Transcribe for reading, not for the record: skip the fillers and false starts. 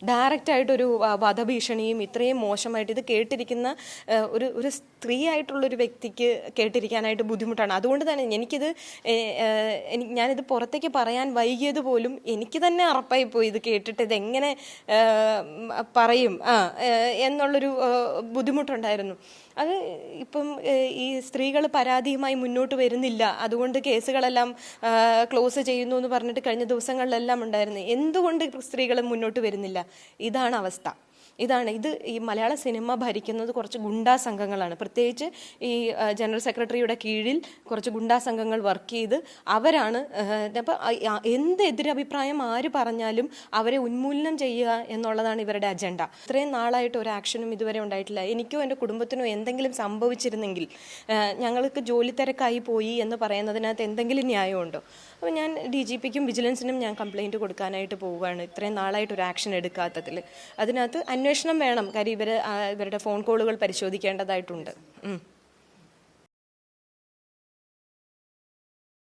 ഡയറക്റ്റായിട്ടൊരു വധഭീഷണിയും ഇത്രയും മോശമായിട്ട് ഇത് കേട്ടിരിക്കുന്ന ഒരു സ്ത്രീ ആയിട്ടുള്ളൊരു വ്യക്തിക്ക് കേട്ടിരിക്കാനായിട്ട് ബുദ്ധിമുട്ടാണ്. അതുകൊണ്ട് തന്നെ എനിക്കിത് ഞാനിത് പുറത്തേക്ക് പറയാൻ വൈകിയത് പോലും എനിക്ക് തന്നെ അറപ്പായി പോയി. ഇത് കേട്ടിട്ട് ഇതെങ്ങനെ പറയും എന്നുള്ളൊരു ബുദ്ധിമുട്ടുണ്ടായിരുന്നു. അത് ഇപ്പം ഈ സ്ത്രീകൾ പരാതിയുമായി മുന്നോട്ട് വരുന്നില്ല, അതുകൊണ്ട് കേസുകളെല്ലാം ക്ലോസ് ചെയ്യുന്നു എന്ന് പറഞ്ഞിട്ട് കഴിഞ്ഞ ദിവസങ്ങളിലെല്ലാം ഉണ്ടായിരുന്നു. എന്തുകൊണ്ട് സ്ത്രീകൾ മുന്നോട്ട് വരുന്നില്ല? ഇതാണ് അവസ്ഥ. ഇത് ഈ മലയാള സിനിമ ഭരിക്കുന്നത് കുറച്ച് ഗുണ്ടാ സംഘങ്ങളാണ്. പ്രത്യേകിച്ച് ഈ ജനറൽ സെക്രട്ടറിയുടെ കീഴിൽ കുറച്ച് ഗുണ്ടാ സംഘങ്ങൾ വർക്ക് ചെയ്ത് അവരാണ്. അപ്പം എന്ത് എതിരഭിപ്രായം ആര് പറഞ്ഞാലും അവരെ ഉന്മൂലനം ചെയ്യുക എന്നുള്ളതാണ് ഇവരുടെ അജണ്ട. ഇത്രയും നാളായിട്ട് ഒരു ആക്ഷനും ഇതുവരെ ഉണ്ടായിട്ടില്ല. എനിക്കോ എൻ്റെ കുടുംബത്തിനോ എന്തെങ്കിലും സംഭവിച്ചിരുന്നെങ്കിൽ, ഞങ്ങൾക്ക് ജോലി തിരക്കായി പോയി എന്ന് പറയുന്നതിനകത്ത് എന്തെങ്കിലും ന്യായമുണ്ടോ? അപ്പോൾ ഞാൻ DGPക്കും വിജിലൻസിനും ഞാൻ കംപ്ലയിൻറ്റ് കൊടുക്കാനായിട്ട് പോവുകയാണ്. ഇത്രയും നാളായിട്ട് ഒരു ആക്ഷൻ എടുക്കാത്തതിൽ അതിനകത്ത് അന്വേഷണം വേണം. കാര്യം ഇവരുടെ ഫോൺ കോളുകൾ പരിശോധിക്കേണ്ടതായിട്ടുണ്ട്.